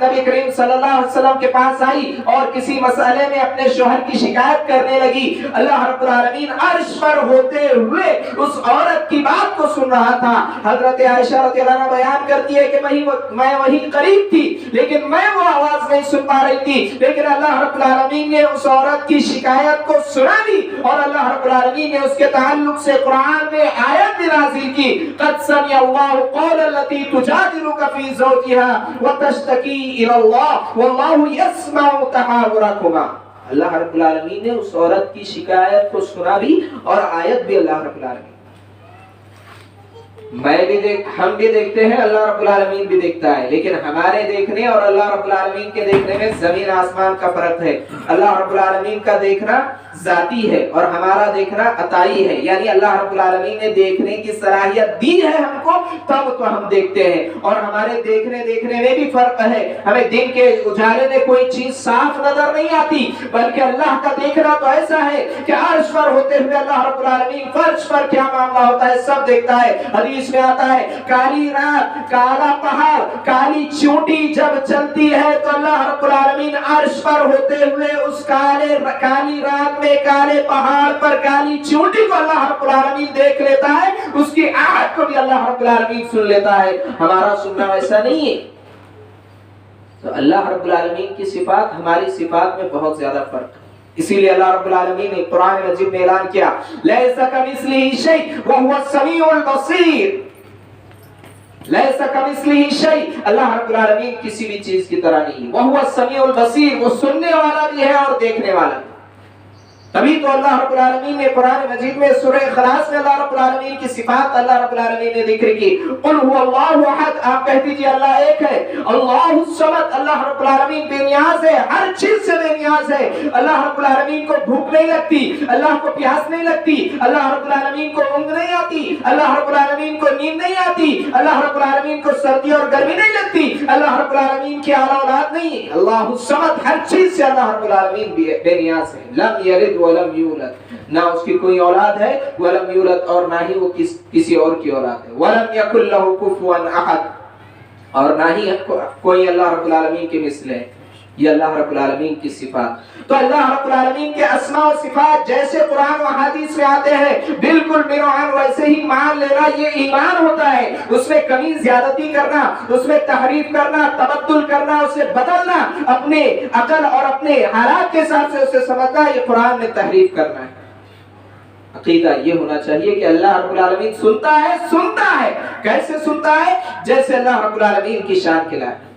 عورت نبی کریم صلی اللہ علیہ وسلم کے پاس آئی اور کسی مسئلے میں اپنے شوہر کی شکایت کرنے لگی. اللہ رب العالمین عرش پر ہوتے ہوئے اس عورت کی بات کو سن رہا تھا. حضرت عائشہ رضی اللہ عنہا بیان کرتی ہے کہ میں وہی قریب تھی لیکن میں وہ آواز نہیں سن پا رہی تھی, لیکن اللہ رب العالمین نے اس عورت کی شکایت کو سنا دی اور اللہ رب العالمین نے اس کے تعلق سے قرآن میں آیت بھی نازل کی. قد سمع اللہ قول التي تجادلك في زوجها وتشتكي الى الله والله يسمع تحاوركما. اللہ رب العالمین نے اس عورت کی شکایت کو سنا بھی اور آیت بھی. اللہ رب العالمین ہم بھی دیکھتے ہیں, اللہ رب العالمین بھی دیکھتا ہے, لیکن ہمارے دیکھنے اور اللہ رب العالمین کے دیکھنے میں زمین آسمان کا فرق ہے. اللہ رب العالمین کا دیکھنا ذاتی ہے اور ہمارا دیکھنا عطائی ہے, یعنی اللہ رب العالمین نے دیکھنے کی صلاحیت دی ہے ہم کو تب تو ہم دیکھتے ہیں, اور ہمارے دیکھنے میں بھی فرق ہے. ہمیں دن کے اجالے میں کوئی چیز صاف نظر نہیں آتی, بلکہ اللہ کا دیکھنا تو ایسا ہے کہ عرش پر ہوتے ہوئے اللہ رب العالمین فرش پر کیا معاملہ ہوتا ہے سب دیکھتا ہے. حدیث میں آتا ہے کالی رات, کالا پہاڑ, کالی چونٹی جب چلتی ہے تو اللہ رب العالمین عرش پر ہوتے ہوئے اس کالی رات میں کالے پہاڑ پر کالی چونٹی کو اللہ رب العالمین دیکھ لیتا ہے, اس کی آہٹ کو بھی اللہ رب العالمین سن لیتا ہے. ہمارا سننا ویسا نہیں ہے. تو اللہ رب العالمین کی صفات ہماری صفات میں بہت زیادہ فرق ہے. اسی لیے اللہ رب العالمین نے قرآن مجید میں اعلان کیا لیس کمثلہ شیء وہو السمیع البصیر. لیس کمثلہ شیء, اللہ رب العالمین کسی بھی چیز کی طرح نہیں. وہو السمیع البصیر, وہ سننے والا بھی ہے اور دیکھنے والا بھی. تبھی تو اللہ رب العالمین نے قرآن مجید میں سورہ اخلاص میں اللہ رب العالمین کی صفات اللہ رب العالمین نے ذکر کی. قل هو اللہ احد, آپ کہہ دیجئے اللہ ایک ہے. اللہ الصمد, اللہ رب العالمین بے نیاز ہے, ہر چیز سے بے نیاز ہے. اللہ رب العالمین کو بھوک نہیں لگتی, اللہ کو پیاس نہیں لگتی, اللہ رب العالمین کو اونگ نہیں آتی, اللہ رب العالمین کو نیند نہیں آتی, اللہ رب العالمین کو سردی اور گرمی نہیں لگتی, اللہ رب العالمین کی اولاد نہیں. اللہ الصمد, ہر چیز سے اللہ رب العالمین بے نیاز ہے. لم یلد ولم یولد, نہ اس کی کوئی اولاد ہے, ولم یولد, اور نہ ہی وہ کسی اور کی اولاد ہے. ولم یکن لہ کفوا احد, اور نہ ہی کوئی اللہ رب العالمین کے مثل ہے. یہ اللہ رب العالمین کی صفات. تو اللہ رب العالمین کے اسماء و صفات جیسے قرآن و حدیث میں آتے ہیں بالکل بنوعان ویسے ہی مان لینا یہ ایمان ہوتا ہے. اس میں کمی زیادتی کرنا, اس میں تحریف کرنا, تبدل کرنا, اسے بدلنا, اپنے عقل اور اپنے حالات کے حساب سے اسے سمجھنا, یہ قرآن میں تحریف کرنا ہے. عقیدہ یہ ہونا چاہیے کہ اللہ رب العالمین سنتا ہے. کیسے سنتا ہے؟ جیسے اللہ رب العالمین کی شان کے لائق.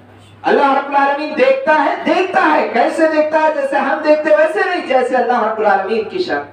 اللہ رب العالمین دیکھتا ہے. کیسے دیکھتا ہے؟ جیسے ہم دیکھتے ویسے نہیں, جیسے اللہ رب العالمین کی شان.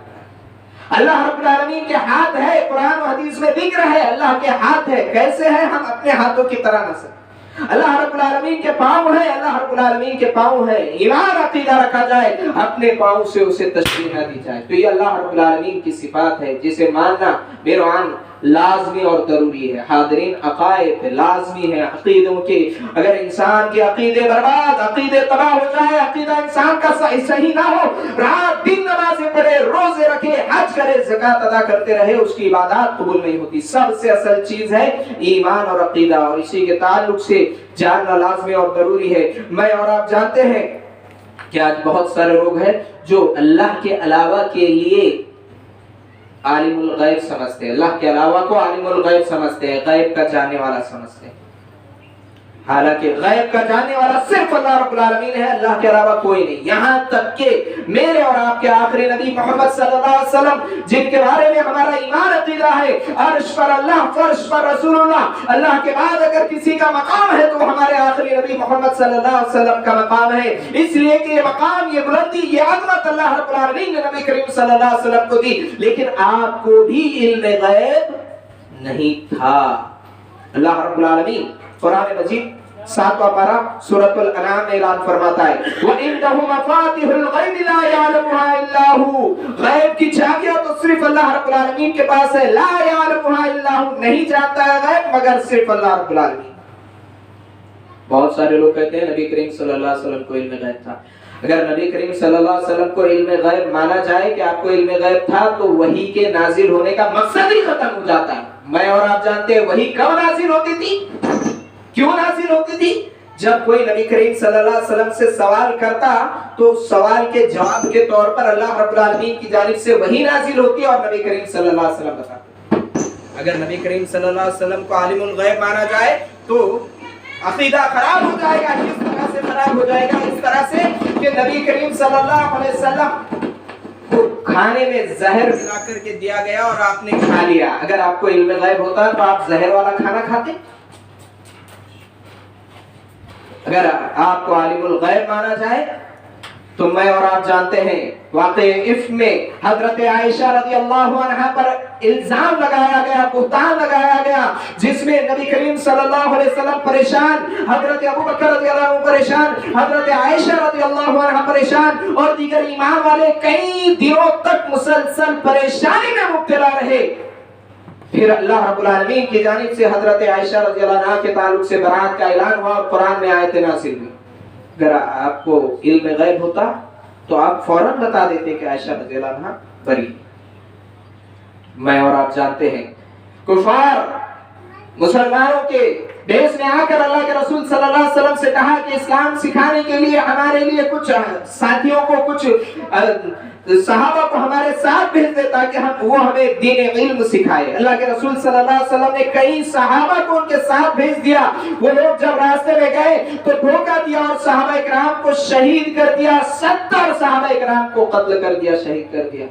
اللہ رب العالمین کے ہاتھ ہے, قرآن و حدیث میں ذکر ہے اللہ کے ہاتھ ہے. کیسے ہے؟ ہم اپنے ہاتھوں کی طرح نہ سکتے. اللہ رب العالمین کے پاؤں ہے, اللہ رب العالمین کے پاؤں ہے. ایمان عقیدہ رکھا جائے, اپنے پاؤں سے اسے تشبیہ نہ دی جائے. تو یہ اللہ رب العالمین کی صفات ہے جسے ماننا بنوعان لازمی اور ضروری ہے. حاضرین, عقائد لازمی ہے عقیدوں کے. اگر انسان کے عقیدے برباد, عقیدے تباہ ہو جائے, عقیدہ انسان کا صحیح نہ ہو, رات دن نمازیں پڑھے, روزے رکھے, حج کرے, زکات ادا کرتے رہے, اس کی عبادات قبول نہیں ہوتی. سب سے اصل چیز ہے ایمان اور عقیدہ, اور اسی کے تعلق سے جاننا لازمی اور ضروری ہے. میں اور آپ جانتے ہیں کہ آج بہت سارے لوگ ہیں جو اللہ کے علاوہ کے لیے عالم الغیب سمجھتے ہیں, اللہ کے علاوہ کو عالم الغیب سمجھتے ہیں, غیب کا جاننے والا سمجھتے ہیں. حالانکہ غیب کا جاننے والا صرف اللہ رب العالمین ہے, اللہ کے علاوہ کوئی نہیں. یہاں تک کہ میرے اور آپ کے آخری نبی محمد صلی اللہ علیہ وسلم, جن کے بارے میں ہمارا ایمان عقیدہ ہے, عرش پر اللہ, فرش پر رسول اللہ, اللہ کے بعد اگر کسی کا مقام ہے تو ہمارے آخری نبی محمد صلی اللہ علیہ وسلم کا مقام ہے. اس لیے کہ یہ مقام, یہ بلندی, یہ عظمت اللہ رب العالمین نے نبی کریم صلی اللہ علیہ وسلم کو دی. لیکن آپ کو بھی علم غیب نہیں تھا. اللہ رب العالمین قرآن مجید 7واں پارہ سورۃ الانعام میں اعلان فرماتا ہے وَإِنَّهُ مَفَاتِحُ الْغَيْبِ لَا يَعْلَمُهَا إِلَّا هُوَ, غیب کی چابیاں تو صرف اللہ رب العالمین کے پاس ہے. لا يعلمها الا هو, نہیں جانتا ہے غیب مگر صرف اللہ رب العالمین. بہت سارے لوگ کہتے ہیں نبی کریم صلی اللہ علیہ وسلم کو علم غیب تھا. اگر نبی کریم صلی اللہ علیہ وسلم کو علم غیب مانا جائے کہ آپ کو علم غیب تھا تو وحی کے نازل ہونے کا مقصد ہی ختم ہو جاتا ہے. میں اور آپ جانتے ہیں وحی کب نازل ہوتی تھی, کیوں نازل ہوتی تھی؟ جب کوئی نبی کریم صلی اللہ علیہ وسلم سے سوال کرتا تو سوال کے جواب کے طور پر اللہ رب العالمین کی جانب سے وحی نازل ہوتی اور نبی کریم صلی اللہ علیہ وسلم بتاتے۔ اگر نبی کریم صلی اللہ علیہ وسلم کو عالم الغیب مانا جائے تو عقیدہ خراب ہو جائے گا۔ کس طرح سے خراب ہو جائے گا؟ اس طرح سے کہ نبی کریم صلی اللہ علیہ وسلم کو کھانے میں زہر ملا کر کے دیا گیا اور آپ نے کھا لیا۔ اگر آپ کو علم غیب ہوتا تو آپ زہر والا کھانا کھاتے؟ اگر آپ کو عالم الغیب مانا جائے تو میں اور آپ جانتے ہیں واقع عفق میں حضرت عائشہ رضی اللہ عنہا پر الزام لگایا گیا، بہتان لگایا گیا، جس میں نبی کریم صلی اللہ علیہ وسلم پریشان، حضرت ابوبکر رضی اللہ عنہ پریشان، حضرت عائشہ رضی اللہ عنہا پریشان اور دیگر ایمان والے کئی دنوں تک مسلسل پریشانی میں مبتلا رہے۔ پھر اللہ رب العالمین کی جانب سے حضرت عائشہ رضی اللہ عنہا کے تعلق سے برات کا اعلان ہوا اور قرآن میں آیت نازل ہوئی۔ اگر آپ کو علم غیب ہوتا تو آپ فوراً بتا دیتے کہ عائشہ رضی اللہ عنہا بری۔ میں اور آپ جانتے ہیں کفار مسلمانوں کے بیس میں آ کر اللہ کے رسول صلی اللہ علیہ وسلم سے کہا کہ اسلام سکھانے کے لیے ہمارے لیے کچھ ساتھیوں کو، کچھ صحابہ کو ہمارے ساتھ بھیج دے تاکہ وہ ہمیں دین علم سکھائے۔ اللہ کے رسول صلی اللہ علیہ وسلم نے کئی صحابہ کو ان کے ساتھ بھیج دیا۔ وہ لوگ جب راستے میں گئے تو دھوکہ دیا اور صحابہ اکرام کو شہید کر دیا، 70 صحابہ اکرام کو قتل کر دیا، شہید کر دیا۔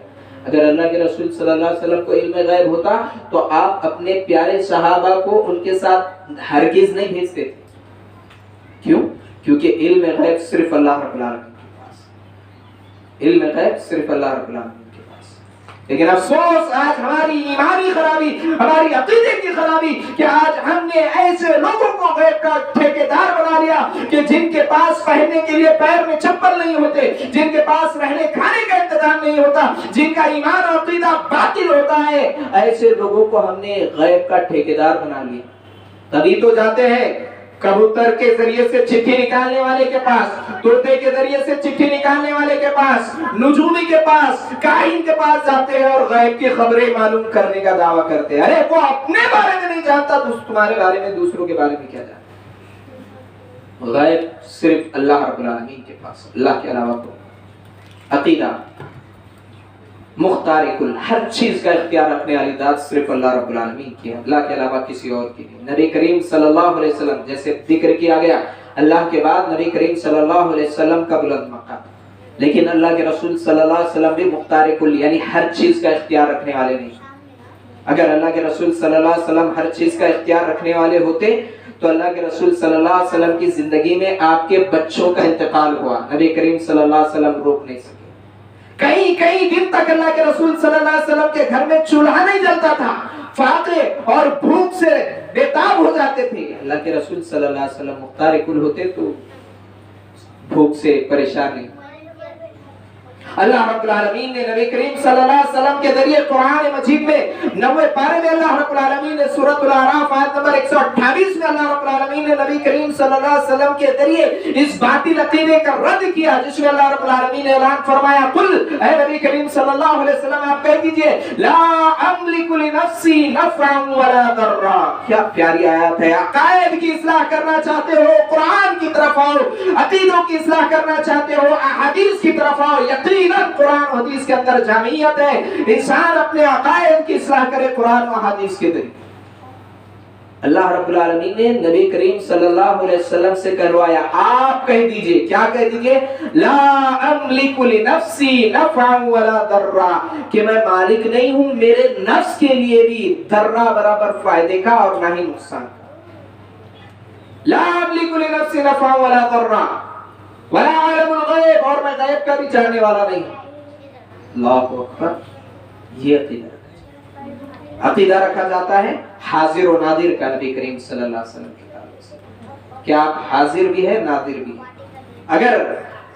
اگر اللہ کے رسول صلی اللہ علیہ وسلم کو علم غیب ہوتا تو آپ اپنے پیارے صحابہ کو ان کے ساتھ ہرگز نہیں بھیجتے تھے۔ کیوں؟ کیونکہ علم غیب صرف اللہ رب العالمین کے پاس، علم غیب صرف اللہ رب العالمین کے پاس۔ لیکن افسوس آج ہماری ایمانی خرابی، ہماری عقیدے کی خرابی کہ آج ہم نے ایسے لوگوں کو غیب کا ٹھیکیدار بنا لیا کہ جن کے پاس پہننے کے لیے پیر میں چپل نہیں ہوتے، جن کے پاس رہنے کھانے کا انتظام نہیں ہوتا، جن کا ایمان اور عقیدہ باطل ہوتا ہے، ایسے لوگوں کو ہم نے غیب کا ٹھیکیدار بنا لیا۔ تبھی تو جاتے ہیں کبوتر کے ذریعے سے چٹھی نکالنے والے کے پاس، طوطے کے ذریعے سے چٹھی نکالنے والے کے پاس، نجومی کے پاس، کاہن کے پاس جاتے ہیں اور غیب کی خبریں معلوم کرنے کا دعویٰ کرتے ہیں۔ ارے وہ اپنے بارے میں نہیں جانتا تو تمہارے بارے میں دوسروں کے بارے میں کیا جانتا؟ غیب صرف اللہ رب العالمین کے پاس، اللہ کے علاوہ کو عقیدہ مختار کل، ہر چیز کا اختیار رکھنے والی ذات صرف اللہ رب العالمین کی ہے، اللہ کے علاوہ کسی اور کی نہیں۔ نبی کریم صلی اللہ علیہ وسلم جیسے ذکر کیا گیا، اللہ کے بعد نبی کریم صلی اللہ علیہ وسلم کا بلند مقام، لیکن اللہ کے رسول صلی اللہ علیہ وسلم بھی مختار کل یعنی ہر چیز کا اختیار رکھنے والے نہیں۔ اگر اللہ کے رسول صلی اللہ علیہ وسلم ہر چیز کا اختیار رکھنے والے ہوتے تو اللہ کے رسول صلی اللہ علیہ وسلم کی زندگی میں آپ کے بچوں کا انتقال ہوا، نبی کریم صلی اللہ علیہ وسلم روک نہیں سکے۔ کئی دن تک اللہ کے رسول صلی اللہ علیہ وسلم کے گھر میں چولہا نہیں جلتا تھا، فاقے اور بھوک سے بےتاب ہو جاتے تھے۔ اللہ کے رسول صلی اللہ علیہ وسلم مختار کل ہوتے تو بھوک سے پریشان نہیں۔ اللہ رب العالمین نے نبی کریم صلی اللہ علیہ وسلم کے ذریعے قرآن مجید میں 90 پارے میں اللہ رب العالمین نے سورۃ الاعراف آیت نمبر 128 میں اللہ رب العالمین نے نبی کریم صلی اللہ علیہ وسلم کے ذریعے اس باطل عقیدے کا رد کیا، جس میں اللہ رب العالمین نے اعلان فرمایا، قل اے نبی کریم صلی اللہ علیہ وسلم آپ کہہ دیجئے لا املک لنفسی نفعا ولا ضرا۔ کیا پیاری آیات ہے۔ عقائد کی اصلاح کرنا چاہتے ہو قرآن کی طرف آؤ، عقیدوں کی اصلاح کرنا چاہتے ہو احادیث کی طرف آؤ۔ قرآن و حدیث کے اندر جامعیت ہے، انسان اپنے عقائد کی اصلاح کرے قرآن و حدیث کے ذریعے۔ اللہ رب العالمین نے نبی کریم صلی اللہ علیہ وسلم سے کہلوایا، آپ کہہ دیجئے، کیا کہہ دیجئے؟ لا املک لنفسی نفعا ولا ضرا، کہ میں مالک نہیں ہوں میرے نفس کے لیے بھی ذرہ برابر فائدے کا اور نہ ہی نقصان کا۔ لا املک لنفسی نفعا ولا ضرا ولا عالم الغیب، اور میں غیب کا بھی جاننے والا نہیں۔ اللہ اکبر۔ یہ عقیدہ رکھا جاتا ہے حاضر و نادر کا نبی کریم صلی اللہ علیہ وسلم کے تعلق سے، کیا آپ حاضر بھی ہے نادر بھی ہے؟ اگر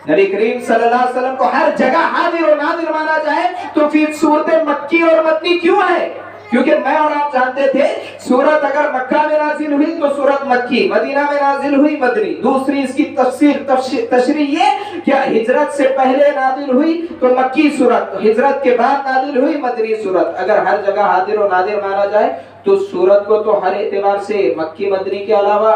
نبی کریم صلی اللہ علیہ وسلم کو ہر جگہ حاضر و نادر مانا جائے تو پھر صورت مکی اور مدنی کیوں ہے؟ کیونکہ میں اور آپ جانتے تھے سورت اگر مکہ میں نازل ہوئی تو سورت مکی، مدینہ میں نازل ہوئی مدنی۔ دوسری اس کی تشریح یہ کہ ہجرت سے پہلے نازل ہوئی تو مکی سورت، ہجرت کے بعد نازل ہوئی مدنی سورت۔ اگر ہر جگہ حاضر و نادر مانا جائے تو سورت کو تو ہر اعتبار سے مکی مدنی کے علاوہ